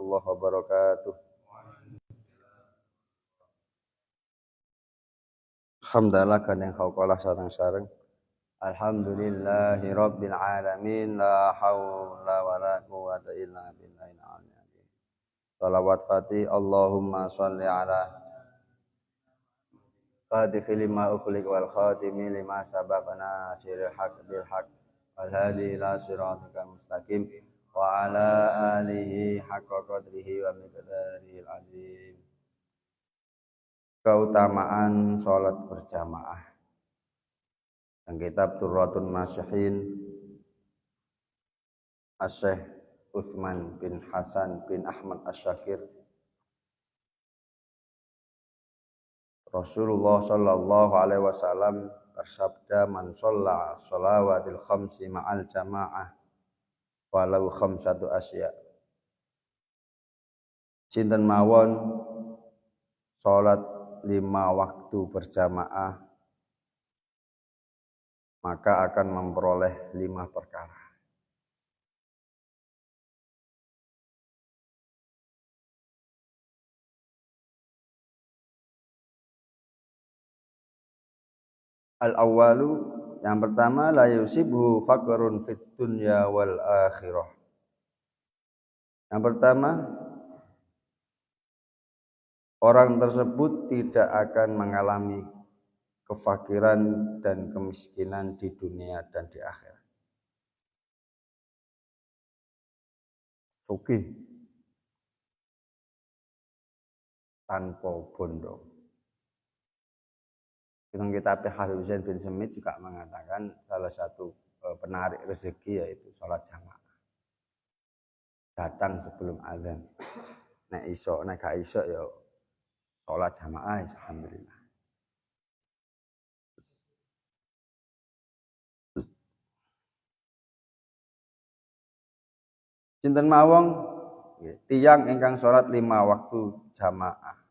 warahmatullahi wabarakatuh. Alhamdulillah gandeng kaukolah sareng-sareng. Alhamdulillahi rabbil alamin. La hawla wa la quwata illa billahil aliyyil azim. Shalawat Fatih. Allahumma sholli ala Fatihil lima ukhliq wal khatimi lima sabaqana nasiril haq bil haq wal hadi ila siratikal mustaqim wa ala alihi haqqa qadrihi wa miqdarihil azim. Keutamaan salat berjamaah. Yang kitab Turratun Nasihin Asy-Syaikh Utsman bin Hasan bin Ahmad Asy-Syakir. Rasulullah sallallahu alaihi wasallam bersabda, man shalla shalawatil khamsi ma'al jamaah walau khamsatu asya. Sinten mawon salat 5 waktu berjamaah maka akan memperoleh 5 perkara. Al-awwalu, yang pertama, la yusibhu faqrun fid dunya wal akhirah. Yang pertama, orang tersebut tidak akan mengalami kefakiran dan kemiskinan di dunia dan di akhirat. Sugih tanpa bondo. Dalam kitab Habib Zain bin Semit juga mengatakan salah satu penarik rezeki yaitu sholat jamaah. Datang sebelum azan. Nek iso, nek gak iso ya sholat jamaah, alhamdulillah. Sinten mawon tiyang ingkang salat 5 waktu jamaah.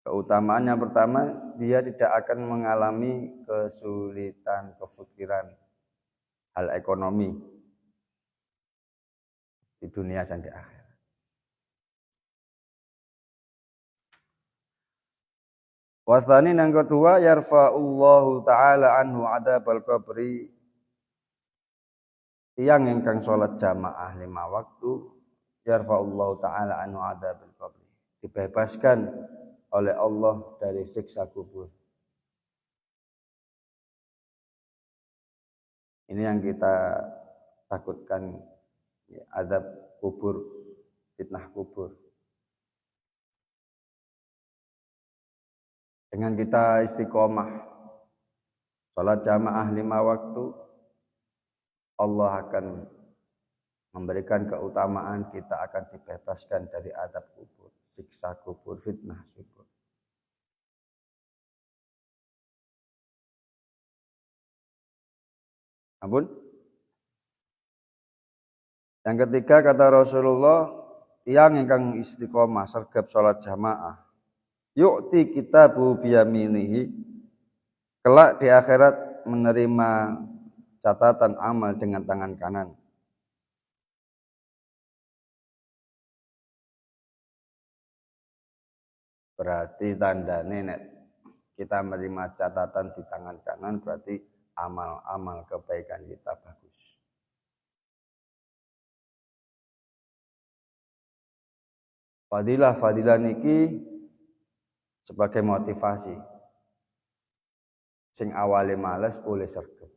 Keutamaan yang pertama, dia tidak akan mengalami kesulitan, kefikiran hal ekonomi di dunia dan di akhirat. Wasani yang kedua, yarfa'ullahu ta'ala anhu adabal qabri. Tiyang ingkang salat jamaah 5 waktu, yarfa'ullahu ta'ala anhu adabal qabri. Dibebaskan oleh Allah dari siksa kubur. Ini yang kita takutkan, ya, azab kubur, fitnah kubur. Dengan kita istiqomah salat jamaah 5 waktu, Allah akan memberikan keutamaan, kita akan dibebaskan dari azab kubur, siksa kubur, fitnah kubur. Ampun. Yang ketiga kata Rasulullah, yang ingkang istiqomah sergap salat jamaah, yu'ti kitabu biyaminihi, kelak di akhirat menerima catatan amal dengan tangan kanan. Berarti tandane nek kita menerima catatan di tangan kanan berarti amal-amal kebaikan kita bagus. Fadilah niki sebagai motivasi. Sing awale males boleh sergap.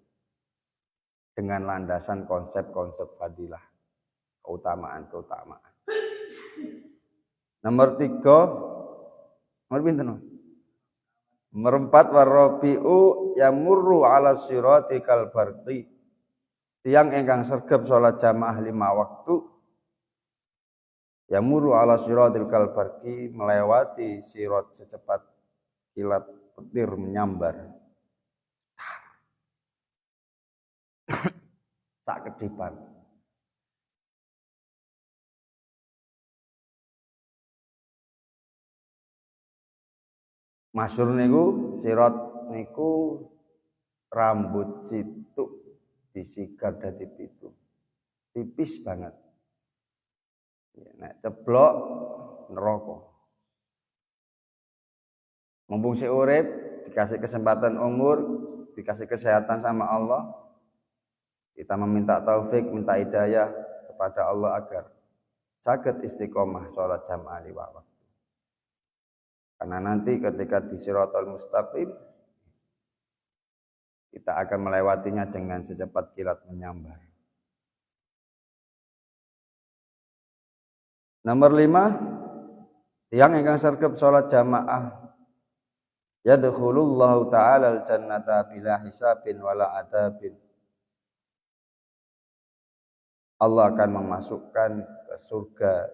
Dengan landasan konsep-konsep fadilah, keutamaan. Nomor 3, nomor pinten? Nomor 4, warabi'u yamurru ala sirati kal barqi. Tiang ingkang sergap salat jamaah 5 waktu, yamurru ala siratil kal barqi, melewati sirat secepat kilat petir menyambar. Sak kedipan. Masyhur niku sirat niku rambut situk disigar dadi 7. Tipis banget. nek ceblok neraka. Mumpung si urip, dikasih kesempatan umur, dikasih kesehatan sama Allah, kita meminta taufik, minta hidayah kepada Allah agar saged istiqomah sholat jamaah lima waktu. Karena nanti ketika di Shiratal Mustaqim, kita akan melewatinya dengan secepat kilat menyambar. Nomor 5, tiang ingkang sregep sholat jamaah yadkhulullahu ta'ala al-jannata bila hisabin wala adabin. Allah akan memasukkan ke surga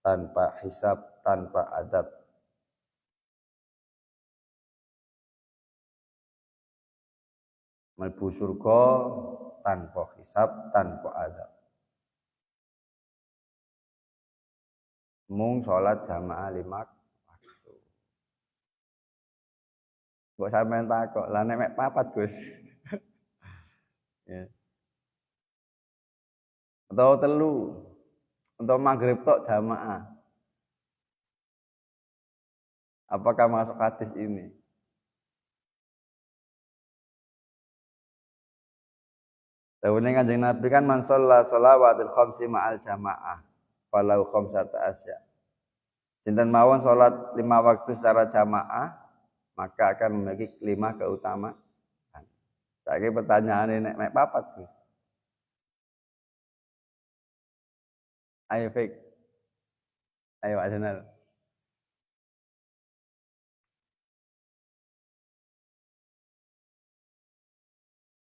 tanpa hisab, tanpa adab. Mlebu surga tanpa hisab, tanpa adab. Mung sholat jamaah 5 waktu. Mbok sampean takok, lah nek mek 4, Gus. Ya. Atau 3. Untuk maghrib tok jamaah. Apakah masuk hadis ini? Dawuhe Kanjeng Nabi kan man shalla shalawatil khamsi ma'al jamaah falau khamsata asya. Sinten mawon salat 5 waktu secara jamaah maka akan memiliki 5 keutamaan. Saiki pertanyaane nek mek 4, Gus. Ayo Fik. Ayo Pak Jenal.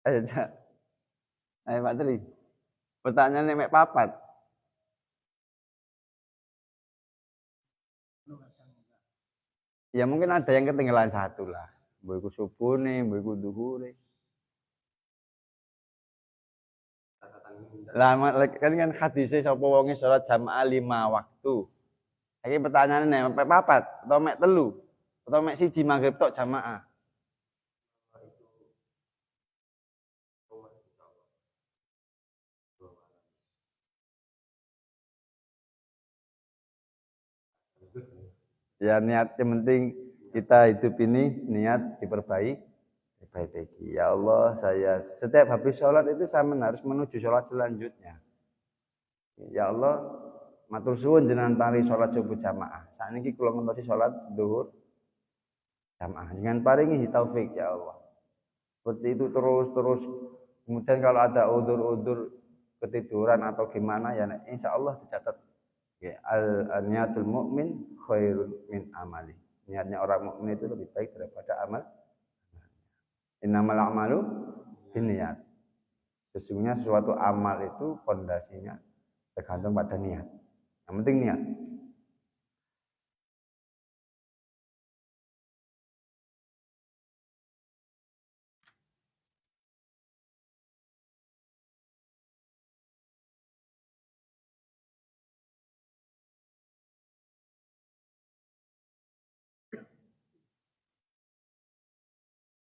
Ayo Cak. Ayo Pak Tri. Pertanyaane mek 4. Ya mungkin ada yang ketinggalan 1 lah. Mbok iku subuhne, mbok iku duhure. Lah kan hadise sapa wonge salat jamaah 5 waktu. Iki pertanyaane nek mek 4 atau mek 3 atau mek 1 maghrib tok jamaah. Ya niat yang penting kita hidup ini niat diperbaiki. Ya Allah, saya setiap habis sholat itu saya harus menuju sholat selanjutnya. Ya Allah, matur suwun jenengan paring sholat subuh jamaah. Sakniki kula ngentosi sholat zuhur jamaah. Dengan paringi taufik ya Allah. Seperti itu terus. Kemudian kalau ada udzur-udzur ketiduran atau gimana ya insya Allah dicatat. Ya, al-niyatul mu'min khairun min amali. Niatnya orang mukmin itu lebih baik daripada amal. Innamal a'malu binniyat. Sesungguhnya sesuatu amal itu fondasinya tergantung pada niat. Yang penting niat.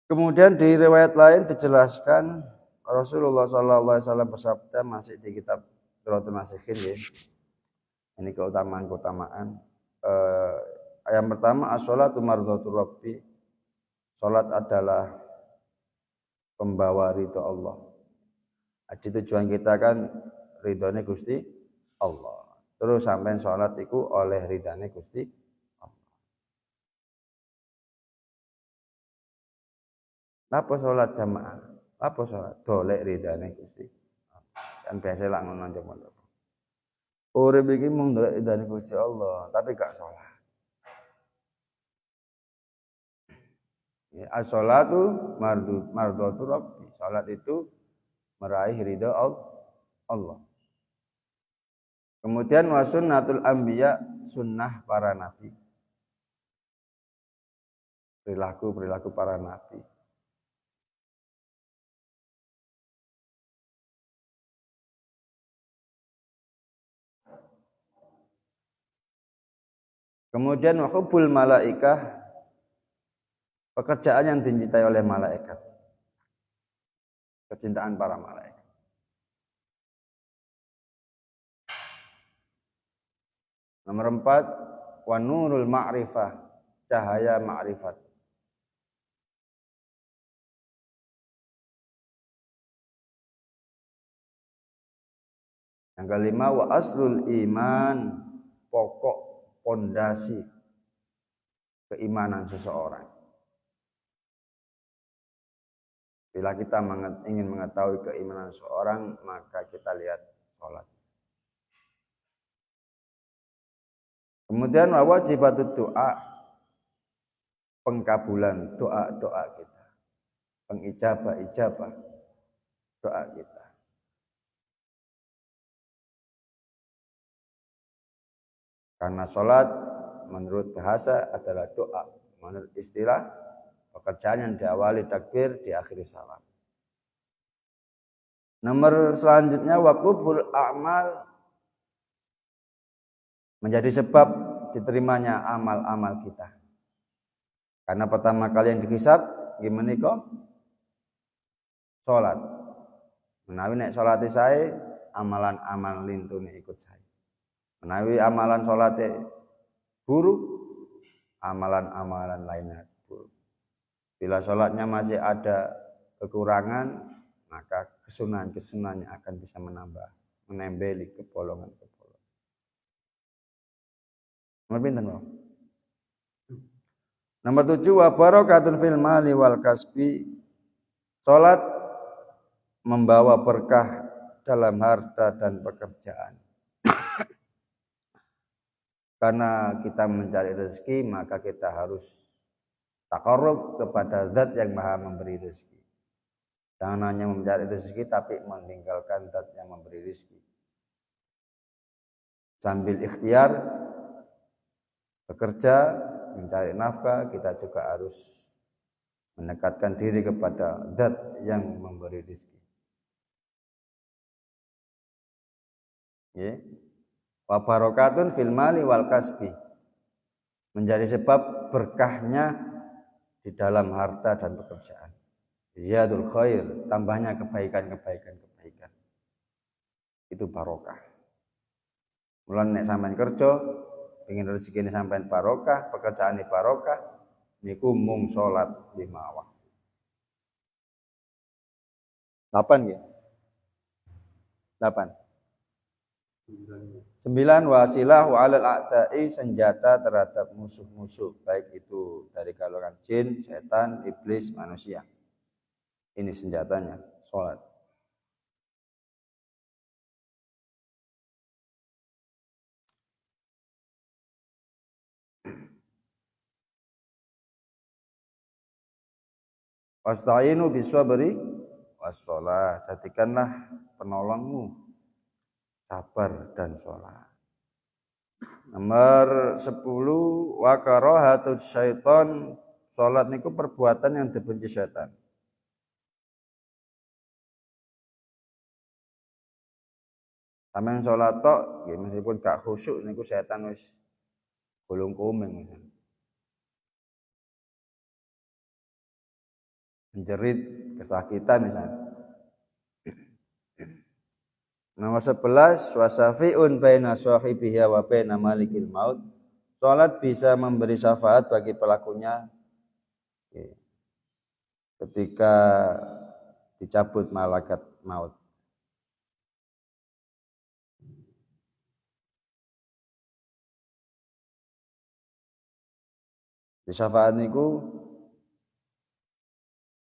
Kemudian di riwayat lain dijelaskan Rasulullah SAW bersabda masih di kitab Dhuratul Nasihin ya. Ini keutamaan. Yang pertama as-sholatu mardhatur rabbi. Salat adalah pembawa ridho Allah. Jadi tujuan kita kan ridhonya Gusti Allah. Terus sampai salat iku oleh ridhane Gusti Allah. Apa salat jamaah? Apa salat? Dolek ridhane Gusti. Kan biasa lah ngono jamaah. Urip iki mung dolek ridhane Gusti Allah, tapi gak salat. As-sholatu mardhatur rabbi. Salat itu meraih ridha Allah. Kemudian wa sunnatul anbiya, sunnah para nabi. Perilaku para nabi. Kemudian wa hubbul malaikah, pekerjaan yang dicintai oleh malaikat. Kecintaan para malaikat. Nomor 4, wa nurul ma'rifah, cahaya ma'rifat. Yang kelima, wa aslul iman, pokok pondasi keimanan seseorang. Bila kita ingin mengetahui keimanan seseorang, maka kita lihat sholat. Kemudian wajibatut doa, pengkabulan doa-doa kita, pengijabah-ijabah doa kita. Karena sholat menurut bahasa adalah doa, menurut istilah pekerjaan yang diawali takbir, diakhiri salam. Nomor selanjutnya waqubul a'mal, menjadi sebab diterimanya amal-amal kita. Karena pertama kali yang dihisab gimana kok? Salat. Menawi nek salate sae, amalan-amal lintune ikut sae. Menawi amalan salate buruk, amalan-amalan lainnya buruk. Bila salatnya masih ada kekurangan, maka kesunahan-kesunahannya akan bisa menembeli kebolongan-kebolongan. Nomor pinten, Bang? Nomor 7, wa barakatun fil mali wal kasbi. Salat membawa berkah dalam harta dan pekerjaan. Karena kita mencari rezeki, maka kita harus taqarrub kepada Zat yang Maha memberi rezeki. Jangan hanya mencari rezeki tapi meninggalkan Zat yang memberi rezeki. Sambil ikhtiar bekerja, mencari nafkah, kita juga harus mendekatkan diri kepada Zat yang memberi rezeki. Ya. Wa barakatun fil mali wal kasbi, menjadi sebab berkahnya di dalam harta dan pekerjaan. Ziyadul khair, tambahnya kebaikan. Itu barokah. Mulane nek sampean kerja, pengen rezekine sampean barokah, pekerjaane barokah, niku mung salat 5 waktu. 8 nggih? 8. 9, wasilah wa alal a'da'i, senjata terhadap musuh-musuh, baik itu dari golongan jin, setan, iblis, manusia. Ini senjatanya, salat. Wasta'inu bisabri wassalah, jadikanlah penolongmu sabar dan sholat. Nomor 10, wa karahatus syaiton, sholat niku perbuatan yang dibenci syaitan. Sampeyan sholat tok nggih meskipun gak khusyuk niku syaitan wis gulung kuming. Menjerit, kesakitan misalnya. Nomor 11, wasafi'un baina sahibihi wa baina malikil maut. Salat bisa memberi syafaat bagi pelakunya ketika dicabut malaikat maut. Syafaat niku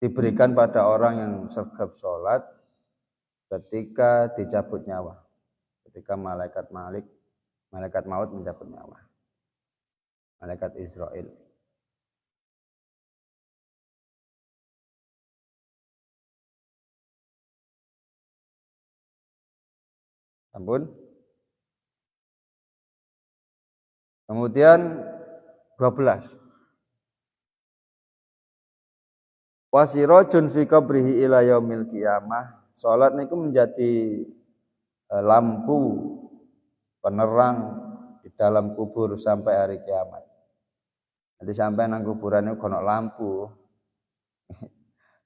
diberikan pada orang yang sergap salat ketika dicabut nyawa, ketika malaikat maut mencabut nyawa, malaikat Israel. Ampun. Kemudian 12. Wasirajun fi qabrihi ila yaumil qiyamah. Salat niku menjadi lampu penerang di dalam kubur sampai hari kiamat. Jadi sampai nang kuburan niku ono lampu.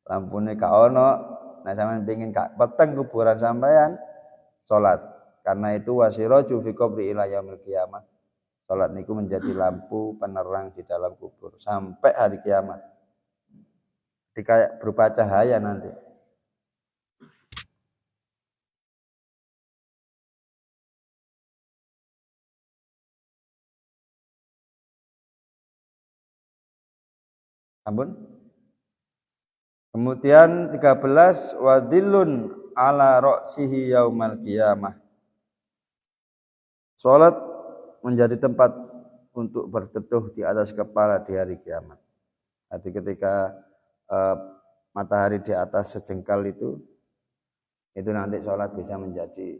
Lampune gak ono, nek sampean pengin gak peteng kuburan sampean salat. Karena itu wasiraju fi qabri ila yaumil qiyamah. Salat niku menjadi lampu penerang di dalam kubur sampai hari kiamat. Kayak berupa cahaya nanti. Ampun. Kemudian 13 wadillun ala ra'sihi yaumal qiyamah. Salat menjadi tempat untuk berteduh di atas kepala di hari kiamat. Jadi ketika matahari di atas sejengkal itu nanti salat bisa menjadi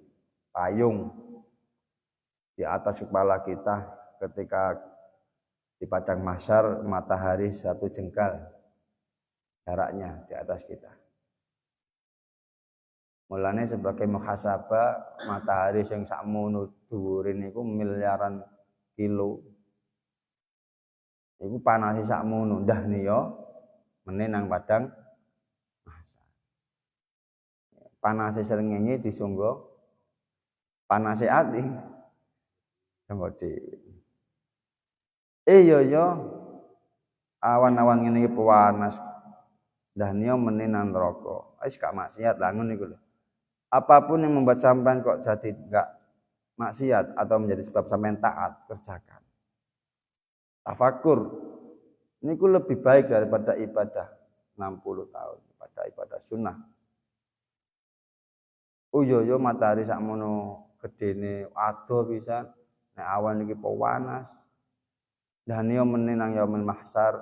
payung di atas kepala kita ketika di padang mahsyar matahari satu jengkal jaraknya di atas kita. Mulane sebagai muhasabah matahari sing sakmono dhuwure niku miliaran kilo. Iku panase sakmono ndah niya meneh nang padang mahsyar. Panase srengenge disunggo panase ati sanggo dhewe. Yo awan-awan ngene iki panas. Ndah niya meneh nang neraka. Wis gak maksiat lah ngono iku lho. Apapun yang membuat sampean kok jadi enggak maksiat atau menjadi sebab sampean taat, kerjakan. Tafakur ini lebih baik daripada ibadah 60 tahun, daripada ibadah sunnah. Yo matahari sakmono gedene ado pisan, nek awan iki panas. Dan yo meneh nang yaumul mahsyar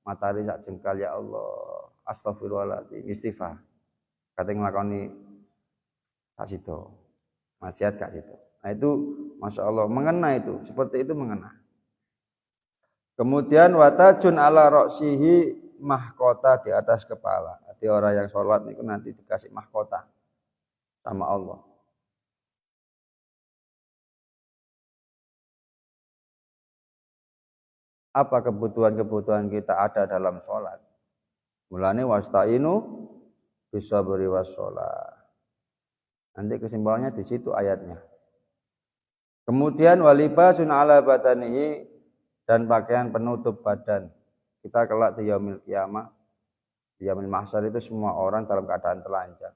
matahari sak jengkal ya Allah. Astagfirullahaladzim, istighfar. Kate nglakoni kak situ, maksiat kak situ. Nah itu masya Allah mengena itu, seperti itu mengena. Kemudian watajun ala roksihi mahkota di atas kepala. Jadi orang yang sholat itu nanti dikasih mahkota sama Allah. Apa kebutuhan-kebutuhan kita ada dalam sholat? Mulane wasta'inu bisabri wassalah. Nanti kesimpulannya di situ ayatnya. Kemudian walibasun ala badanihi dan pakaian penutup badan. Kita kelak di yaumil qiyamah, di yaumil mahsyar itu semua orang dalam keadaan telanjang.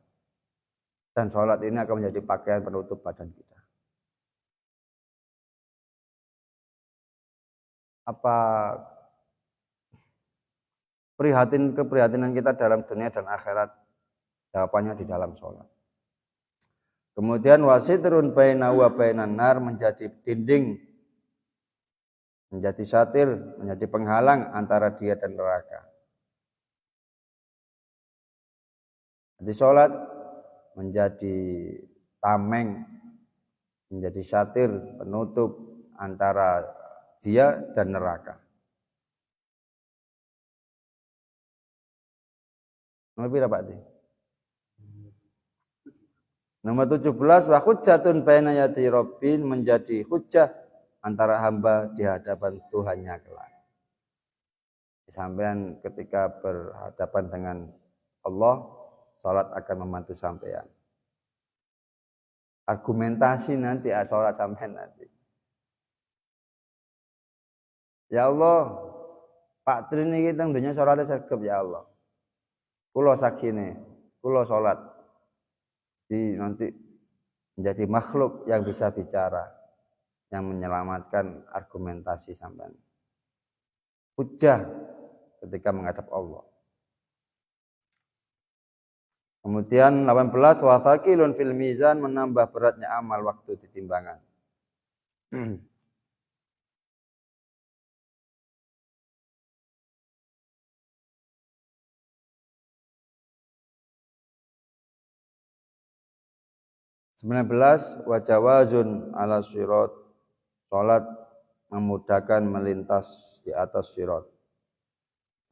Dan sholat ini akan menjadi pakaian penutup badan kita. Apa keprihatinan kita dalam dunia dan akhirat? Jawabannya di dalam sholat. Kemudian wasitrun baina wa bainan nar menjadi dinding, menjadi satir, menjadi penghalang antara dia dan neraka. Jadi sholat menjadi tameng, menjadi satir, penutup antara dia dan neraka. Lebih apa nih? Nomor 17 wa hujjatun baina yati rabbin menjadi hujjah antara hamba di hadapan Tuhannya kelak. Sampean ketika berhadapan dengan Allah, salat akan membantu sampean. Argumentasi nanti salat sampean nanti. Ya Allah, Pak Tri niki teng donya salate sregep ya Allah. Kula sakine, kula salat. Nanti menjadi makhluk yang bisa bicara, yang menyelamatkan argumentasi sampean. Hujjah ketika menghadap Allah. Kemudian 18 wa thaqilun fil mizan menambah beratnya amal waktu di timbangan. 19 wa jawazun ala sirat. Salat memudahkan melintas di atas sirat.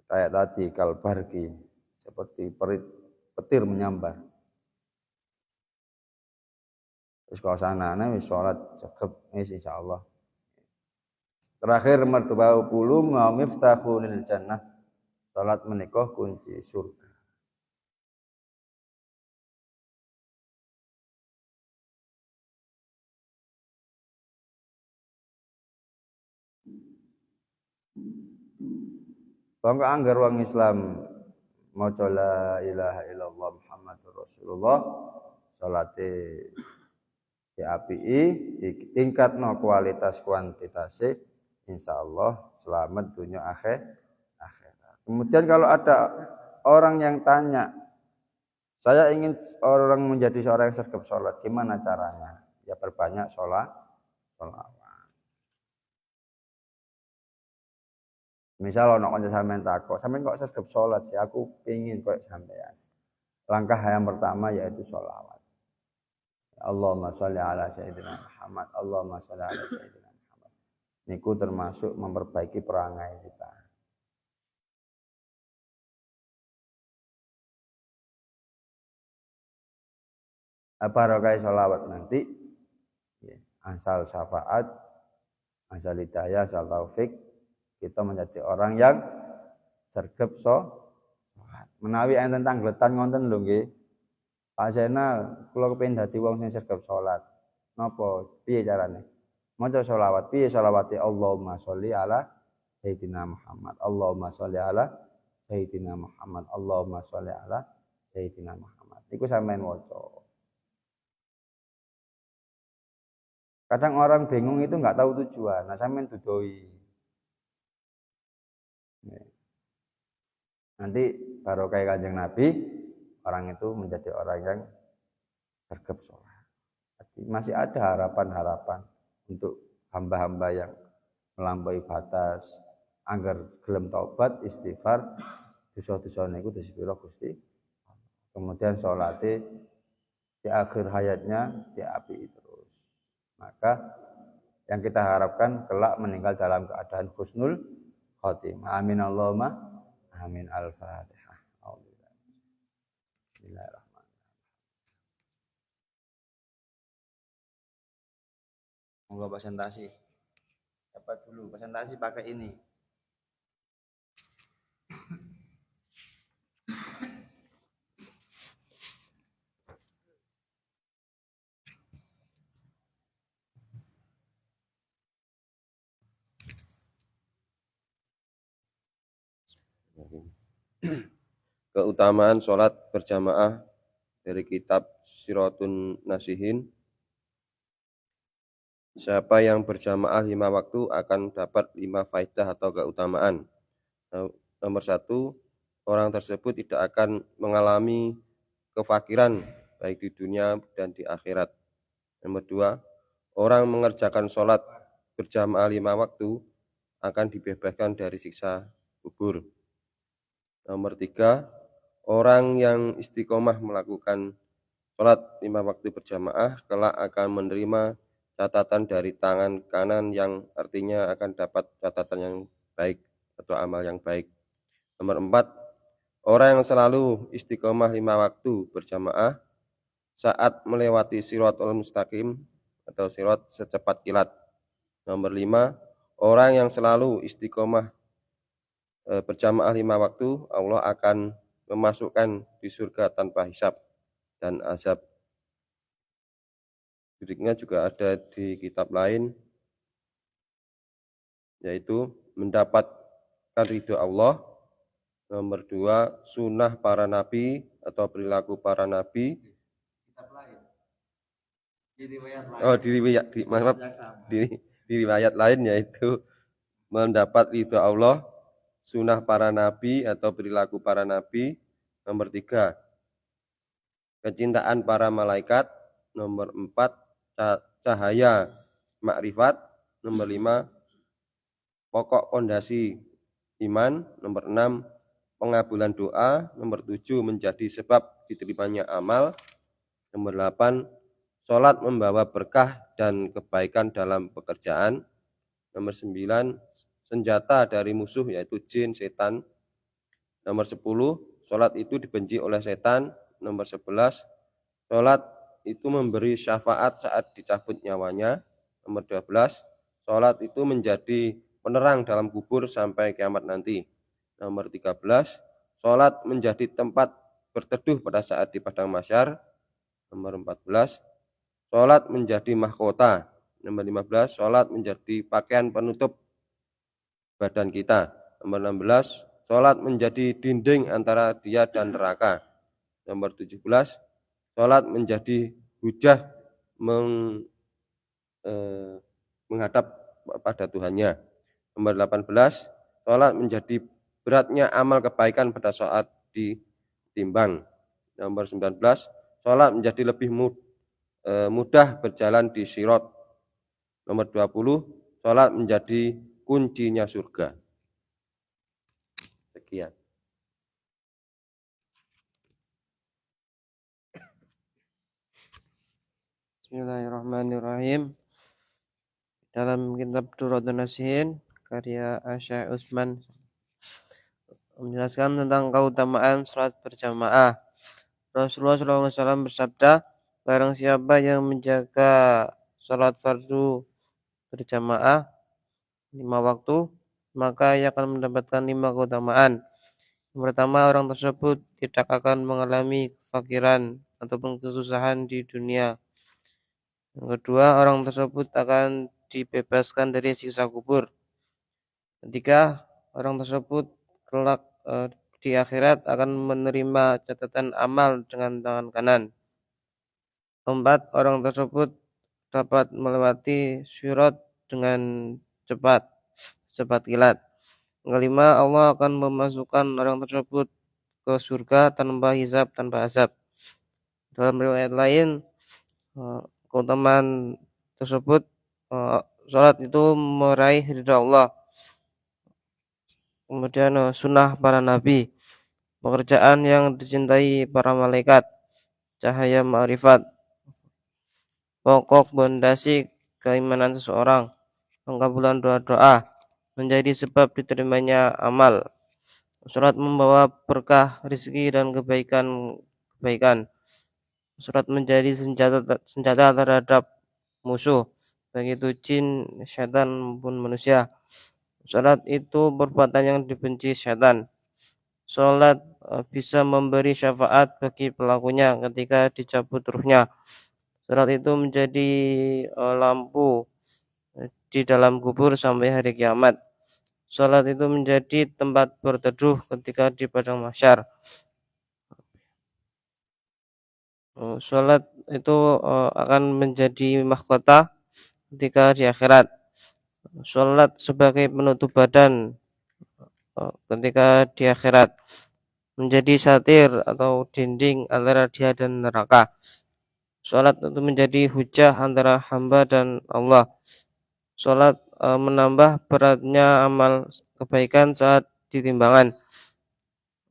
Kayak tadi kalbarki seperti petir menyambar. Terus kalau sanane wis salat cekep wis insyaallah. Terakhir nomor 20 miftahul jannah. Salat menika kunci surga. Bangga anggar wong Islam maca la ilaha illallah Muhammadur Rasulullah salate diapiki tingkatno kualitas kuantitase insyaallah selamat dunia akhirat. Kemudian kalau ada orang yang tanya, saya ingin orang menjadi seorang yang sergap sholat, gimana caranya? Ya perbanyak sholawat. Misal ono kanca sampean takok, sampean kok sergap sholat sih? Aku pengin koyo sampean. Langkah yang pertama yaitu sholawat. Allahumma sholli ala sayyidina Muhammad. Allahumma sholli ala sayyidina Muhammad. Niku termasuk memperbaiki perangai kita. Barokah sholawat nanti asal syafaat, asal hidayah, asal taufik, kita menjadi orang yang sergap sholat. Menawi enten tanggletan ngonten lho nggih. Pak Zainal, kula kepengin dadi wong sing sergap sholat. Napa? Piye carane? Maca sholawat. Piye sholawate? Allahumma sholli ala sayyidina Muhammad. Allahumma sholli ala sayyidina Muhammad. Allahumma sholli ala sayyidina Muhammad. Iku sampean waca. Kadang orang bingung itu nggak tahu tujuan. Nah, sampean dudoi. Nanti barokah Kanjeng Nabi, orang itu menjadi orang yang sergap sholat. Masih ada harapan-harapan untuk hamba-hamba yang melampaui batas, agar gelem taubat, istighfar, dosa-dosa niku disepira Gusti. Kemudian sholatnya di akhir hayatnya diapii terus. Maka yang kita harapkan kelak meninggal dalam keadaan husnul khotimah. Amin Allahumma amin. Al-Fatihah. Bismillahirrahmanirrahim. Monggo presentasi. Dapat dulu presentasi pakai ini. Keutamaan sholat berjamaah dari kitab Siratun Nasihin. Siapa yang berjamaah 5 waktu akan dapat 5 faedah atau keutamaan. Nomor 1, orang tersebut tidak akan mengalami kefakiran baik di dunia dan di akhirat. Nomor 2, orang mengerjakan sholat berjamaah 5 waktu akan dibebaskan dari siksa kubur. Nomor 3, orang yang istiqomah melakukan sholat 5 waktu berjamaah kelak akan menerima catatan dari tangan kanan yang artinya akan dapat catatan yang baik atau amal yang baik. Nomor 4, orang yang selalu istiqomah 5 waktu berjamaah saat melewati Shiratal Mustaqim atau sirat secepat kilat. Nomor 5, orang yang selalu istiqomah berjamaah 5 waktu, Allah akan memasukkan di surga tanpa hisab dan azab. Berikutnya juga ada di kitab lain, yaitu mendapatkan ridho Allah. Nomor 2, sunnah para nabi atau perilaku para nabi. Kitab lain. Di riwayat lain. Di riwayat lain yaitu mendapat ridho Allah, sunnah para nabi atau perilaku para nabi. Nomor 3, kecintaan para malaikat. Nomor 4, cahaya makrifat. Nomor 5, pokok pondasi iman. Nomor 6, pengabulan doa. Nomor 7, menjadi sebab diterimanya amal. Nomor 8, sholat membawa berkah dan kebaikan dalam pekerjaan. Nomor 9, senjata dari musuh yaitu jin, setan. Nomor 10, sholat itu dibenci oleh setan. Nomor 11, sholat itu memberi syafaat saat dicabut nyawanya. Nomor 12, sholat itu menjadi penerang dalam kubur sampai kiamat nanti. Nomor 13, sholat menjadi tempat berteduh pada saat di padang mahsyar. Nomor 14, sholat menjadi mahkota. Nomor 15, sholat menjadi pakaian penutup badan kita. Nomor 16, sholat menjadi dinding antara dia dan neraka. Nomor 17, sholat menjadi hujah menghadap pada Tuhannya. Nomor 18, sholat menjadi beratnya amal kebaikan pada saat ditimbang. Nomor 19, sholat menjadi lebih mudah berjalan di sirat. Nomor 20, sholat menjadi kuncinya surga. Sekian. Bismillahirrahmanirrahim. Dalam kitab Durratun Nasihin karya Syekh Utsman menjelaskan tentang keutamaan salat berjamaah. Rasulullah SAW bersabda, barang siapa yang menjaga salat fardu berjamaah 5 waktu, maka ia akan mendapatkan 5 keutamaan. Yang pertama, orang tersebut tidak akan mengalami kefakiran ataupun kesusahan di dunia. Yang kedua, orang tersebut akan dibebaskan dari siksa kubur. Ketiga, orang tersebut kelak di akhirat akan menerima catatan amal dengan tangan kanan. Keempat, orang tersebut dapat melewati sirat dengan cepat kilat. Yang kelima, Allah akan memasukkan orang tersebut ke surga tanpa hisab, tanpa azab. Dalam riwayat lain, keutamaan tersebut, sholat itu meraih ridha Allah. Kemudian sunnah para nabi, pekerjaan yang dicintai para malaikat, cahaya ma'rifat, pokok pondasi keimanan seseorang, pengkabulan doa-doa, menjadi sebab diterimanya amal. Sholat membawa berkah, rezeki dan kebaikan. Sholat menjadi senjata terhadap musuh, baik itu jin, syaitan maupun manusia. Sholat itu perbuatan yang dibenci syaitan. Sholat bisa memberi syafaat bagi pelakunya ketika dicabut ruhnya. Sholat itu menjadi lampu di dalam kubur sampai hari kiamat. Sholat itu menjadi tempat berteduh ketika di padang mahsyar. Sholat itu akan menjadi mahkota ketika di akhirat. Sholat sebagai penutup badan ketika di akhirat, menjadi satir atau dinding antara dia dan neraka. Sholat itu menjadi hujah antara hamba dan Allah. Sholat menambah beratnya amal kebaikan saat ditimbangan.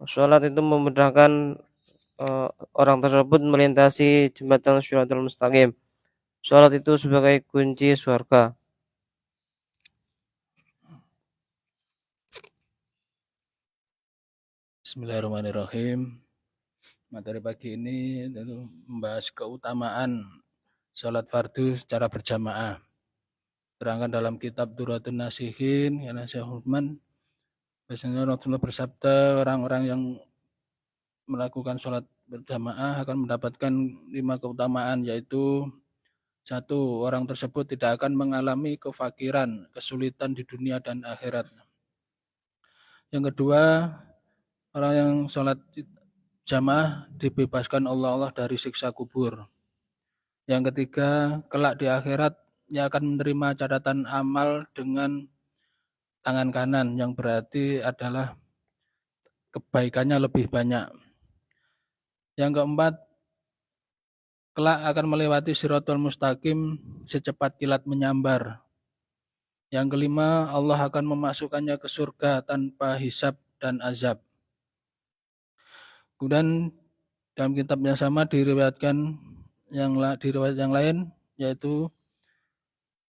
Sholat itu memudahkan orang tersebut melintasi jembatan Shiratal Mustaqim. Sholat itu sebagai kunci surga. Bismillahirrahmanirrahim. Materi pagi ini tentu membahas keutamaan sholat fardu secara berjamaah. Terangkan dalam kitab Durratun Nasihin, ya Syekh Utsman, biasanya Rasulullah bersabda, orang-orang yang melakukan sholat berjamaah akan mendapatkan 5 keutamaan, yaitu 1. Orang tersebut tidak akan mengalami kefakiran, kesulitan di dunia dan akhirat. Yang kedua, orang yang sholat jamaah dibebaskan Allah dari siksa kubur. Yang ketiga, kelak di akhirat ia akan menerima catatan amal dengan tangan kanan, yang berarti adalah kebaikannya lebih banyak. Yang keempat, kelak akan melewati Shiratal Mustaqim secepat kilat menyambar. Yang kelima, Allah akan memasukkannya ke surga tanpa hisab dan azab. Kemudian dalam kitab yang sama diriwayatkan di riwayat yang lain, yaitu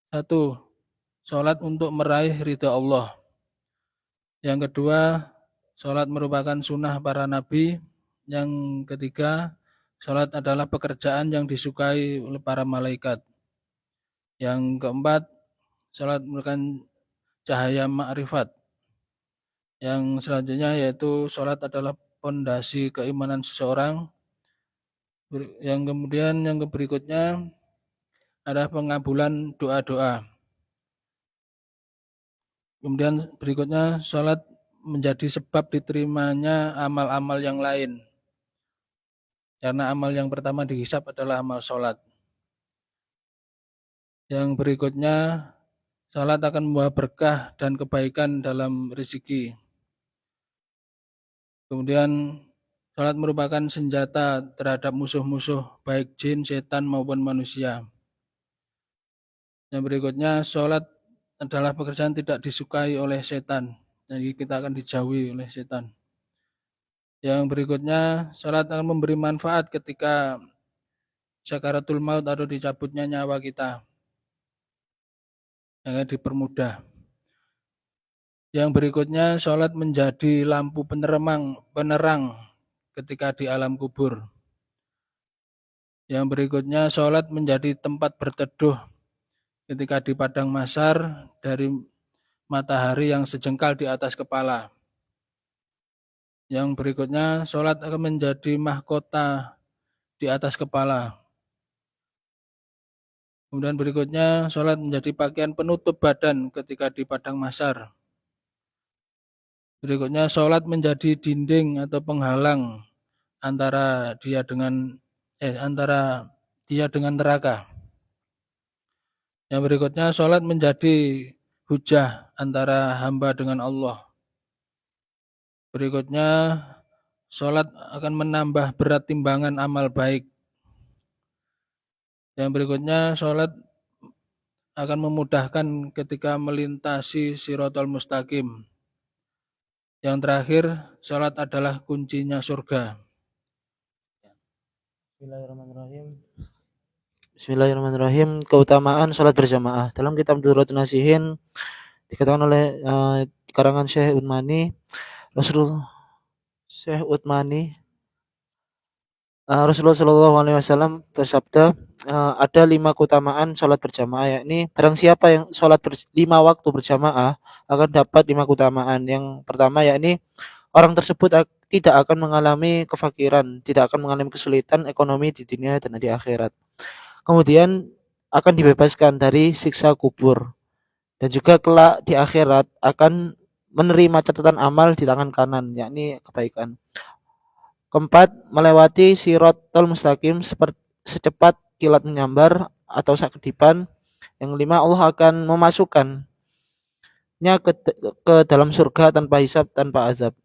1. Sholat untuk meraih ridha Allah. Yang kedua, sholat merupakan sunnah para nabi. Yang ketiga, sholat adalah pekerjaan yang disukai oleh para malaikat. Yang keempat, sholat merupakan cahaya ma'rifat. Yang selanjutnya yaitu sholat adalah pondasi keimanan seseorang. Yang kemudian yang berikutnya adalah pengabulan doa-doa. Kemudian berikutnya sholat menjadi sebab diterimanya amal-amal yang lain. Karena amal yang pertama dihisab adalah amal sholat. Yang berikutnya, sholat akan membawa berkah dan kebaikan dalam rezeki. Kemudian, sholat merupakan senjata terhadap musuh-musuh, baik jin, setan, maupun manusia. Yang berikutnya, sholat adalah pekerjaan tidak disukai oleh setan. Jadi kita akan dijauhi oleh setan. Yang berikutnya, sholat akan memberi manfaat ketika sakaratul maut atau dicabutnya nyawa kita. Yang dipermudah. Yang berikutnya, sholat menjadi lampu penerang ketika di alam kubur. Yang berikutnya, sholat menjadi tempat berteduh ketika di padang mahsyar dari matahari yang sejengkal di atas kepala. Yang berikutnya, sholat akan menjadi mahkota di atas kepala. Kemudian berikutnya, sholat menjadi pakaian penutup badan ketika di padang mahsyar. Berikutnya, sholat menjadi dinding atau penghalang antara dia dengan neraka. Yang berikutnya, sholat menjadi hujah antara hamba dengan Allah. Berikutnya, sholat akan menambah berat timbangan amal baik. Yang berikutnya, sholat akan memudahkan ketika melintasi Shiratal Mustaqim. Yang terakhir, sholat adalah kuncinya surga. Bismillahirrahmanirrahim. Keutamaan sholat berjamaah. Dalam kitab Duratun Nasihin dikatakan oleh karangan Syekh Utsmani, Rasulullah Shallallahu Alaihi Wasallam bersabda, ada 5 keutamaan sholat berjamaah, yakni barang siapa yang sholat 5 waktu berjamaah akan dapat 5 keutamaan. Yang pertama yakni orang tersebut tidak akan mengalami kefakiran, tidak akan mengalami kesulitan ekonomi di dunia dan di akhirat. Kemudian akan dibebaskan dari siksa kubur, dan juga kelak di akhirat akan menerima catatan amal di tangan kanan, yakni kebaikan. Keempat, melewati Shiratal Mustaqim secepat kilat menyambar atau sakedipan. Yang 5, Allah akan memasukkannya ke dalam surga tanpa hisab, tanpa azab.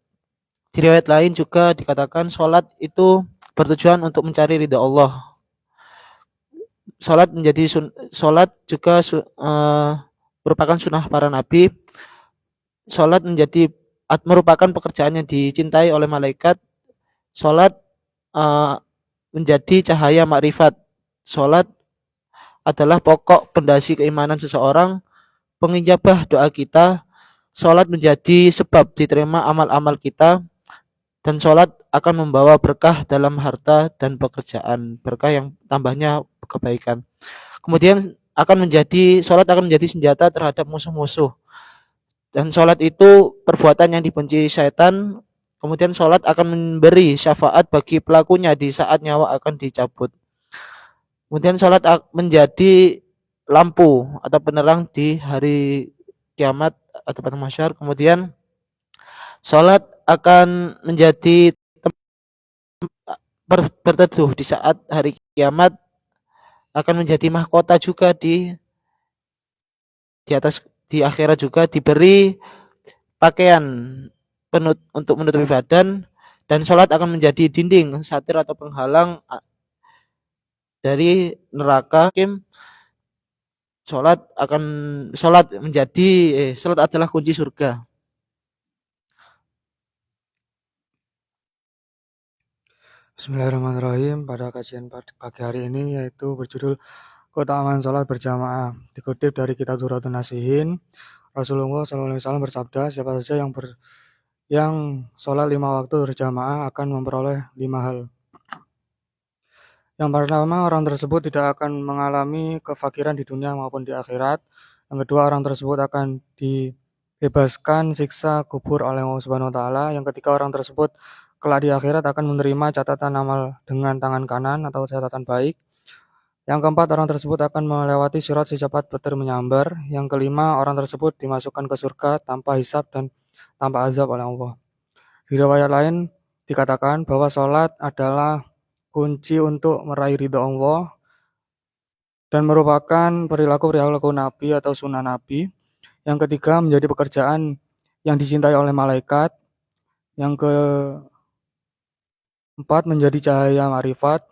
Di riwayat lain juga dikatakan sholat itu bertujuan untuk mencari ridha Allah. Sholat juga merupakan sunnah para nabi. Sholat merupakan pekerjaan yang dicintai oleh malaikat. Sholat menjadi cahaya makrifat. Sholat adalah pokok pondasi keimanan seseorang, pengijabah doa kita. Sholat menjadi sebab diterima amal-amal kita, dan sholat akan membawa berkah dalam harta dan pekerjaan, berkah yang tambahnya kebaikan. Kemudian sholat akan menjadi senjata terhadap musuh-musuh, dan sholat itu perbuatan yang dibenci syaitan. Kemudian sholat akan memberi syafaat bagi pelakunya di saat nyawa akan dicabut. Kemudian sholat menjadi lampu atau penerang di hari kiamat atau pada mahsyar. Kemudian sholat akan menjadi berteduh di saat hari kiamat, akan menjadi mahkota juga di akhirat, juga diberi pakaian untuk menutupi badan, dan sholat akan menjadi dinding, satir atau penghalang dari neraka. Sholat adalah kunci surga. Bismillahirrahmanirrahim. Pada kajian pagi hari ini yaitu berjudul keutamaan sholat berjamaah. Dikutip dari kitab Duratun Nasihin, Rasulullah SAW bersabda, siapa saja yang sholat 5 waktu berjamaah akan memperoleh 5 hal. Yang pertama, orang tersebut tidak akan mengalami kefakiran di dunia maupun di akhirat. Yang kedua, orang tersebut akan dibebaskan siksa kubur oleh Allah Subhanahu wa taala. Yang ketiga, orang tersebut kelak di akhirat akan menerima catatan amal dengan tangan kanan atau catatan baik. Yang keempat, orang tersebut akan melewati sirat secepat petir menyambar. Yang kelima, orang tersebut dimasukkan ke surga tanpa hisab dan tanpa azab oleh Allah. Di riwayat lain dikatakan bahwa sholat adalah kunci untuk meraih ridho Allah dan merupakan perilaku Nabi atau sunnah Nabi. Yang ketiga, menjadi pekerjaan yang dicintai oleh malaikat. Yang keempat, menjadi cahaya ma'rifat.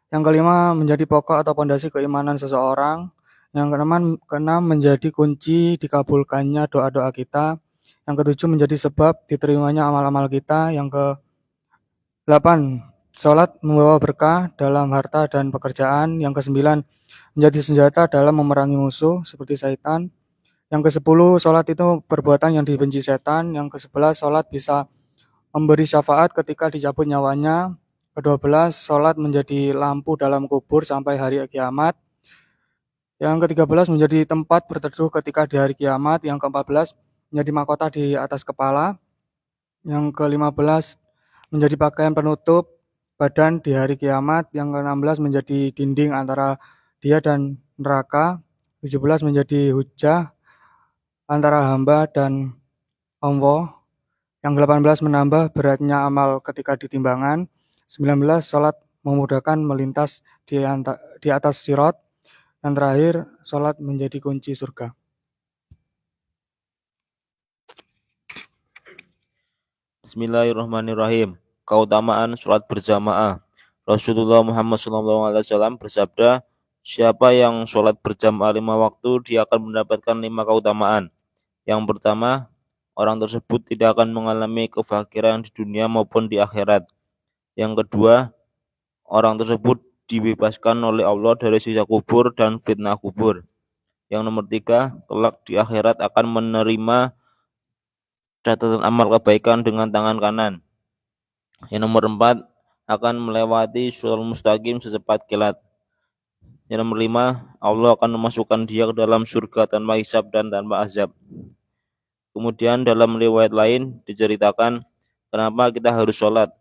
Yang kelima, menjadi pokok atau pondasi keimanan seseorang. Yang keenam, menjadi kunci dikabulkannya doa-doa kita. Yang ketujuh, menjadi sebab diterimanya amal-amal kita. Yang ke-8, sholat membawa berkah dalam harta dan pekerjaan. Yang ke-9, menjadi senjata dalam memerangi musuh seperti syaitan. Yang ke-10, sholat itu perbuatan yang dibenci setan. Yang ke-11, sholat bisa memberi syafaat ketika dicabut nyawanya. Ke-12, sholat menjadi lampu dalam kubur sampai hari kiamat. Yang ke-13, menjadi tempat berteduh ketika di hari kiamat. Yang ke-14, menjadi mahkota di atas kepala. Yang ke-15, menjadi pakaian penutup badan di hari kiamat. Yang ke-16, menjadi dinding antara dia dan neraka. 17, menjadi hujah antara hamba dan Allah. Yang 18, menambah beratnya amal ketika ditimbangan. 19, sholat memudahkan melintas di atas sirat. Dan terakhir, sholat menjadi kunci surga. Bismillahirrahmanirrahim. Keutamaan sholat berjamaah. Rasulullah Muhammad SAW bersabda, siapa yang sholat berjamaah 5 waktu, dia akan mendapatkan 5 keutamaan. Yang pertama, orang tersebut tidak akan mengalami kefakiran di dunia maupun di akhirat. Yang kedua, orang tersebut dibebaskan oleh Allah dari siksa kubur dan fitnah kubur. Yang nomor 3, kelak di akhirat akan menerima catatan amal kebaikan dengan tangan kanan. Yang nomor 4, akan melewati shiratal mustaqim secepat kilat. Yang nomor 5, Allah akan memasukkan dia ke dalam surga tanpa hisab dan tanpa azab. Kemudian dalam riwayat lain diceritakan kenapa kita harus sholat.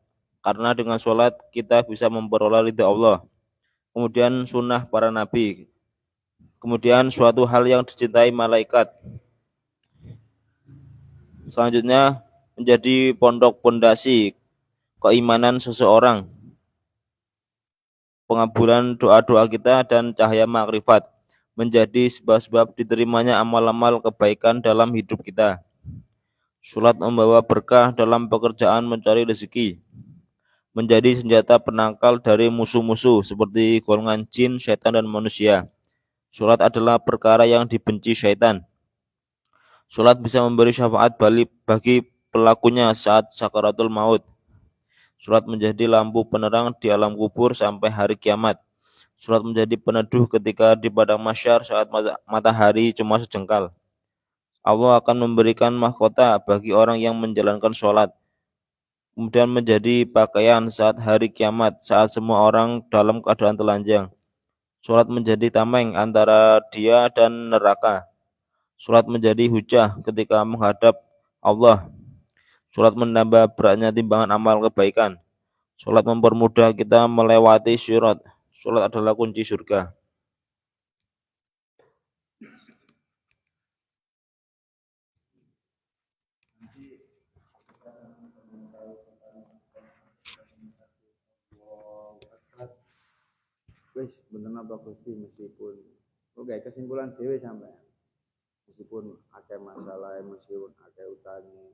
Karena dengan sholat kita bisa memperoleh ridha Allah. Kemudian sunnah para nabi. Kemudian suatu hal yang dicintai malaikat. Selanjutnya menjadi pondok pondasi keimanan seseorang, pengabulan doa-doa kita dan cahaya makrifat, menjadi sebab-sebab diterimanya amal-amal kebaikan dalam hidup kita. Sholat membawa berkah dalam pekerjaan mencari rezeki, menjadi senjata penangkal dari musuh-musuh seperti golongan jin, setan, dan manusia. Sholat adalah perkara yang dibenci syaitan. Sholat bisa memberi syafaat bagi pelakunya saat sakaratul maut. Sholat menjadi lampu penerang di alam kubur sampai hari kiamat. Sholat menjadi peneduh ketika di padang mahsyar saat matahari cuma sejengkal. Allah akan memberikan mahkota bagi orang yang menjalankan sholat. Kemudian menjadi pakaian saat hari kiamat, saat semua orang dalam keadaan telanjang. Sholat menjadi tameng antara dia dan neraka. Sholat menjadi hujah ketika menghadap Allah. Sholat menambah beratnya timbangan amal kebaikan. Sholat mempermudah kita melewati syirat. Sholat adalah kunci surga. Wis bener apa Gusti meskipun oke kesimpulan dhewe sampai meskipun ada masalah meskipun ada utangnya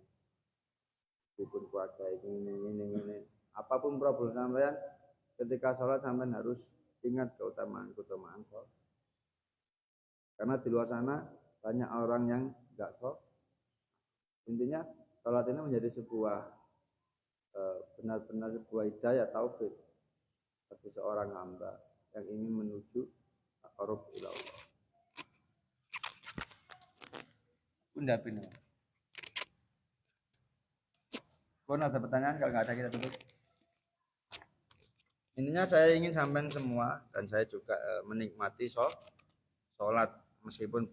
meskipun keluarga ini apapun problem sampean ketika sholat sampean harus ingat keutamaan sholat karena di luar sana banyak orang yang enggak sholat. Intinya sholat ini menjadi sebuah benar-benar sebuah hidayah taufik bagi seorang hamba yang ingin menuju taqarrub ila Allah. Bunda Pino. Kalau ada pertanyaan, kalau nggak ada kita tutup. Intinya saya ingin sampean semua dan saya juga menikmati sholat meskipun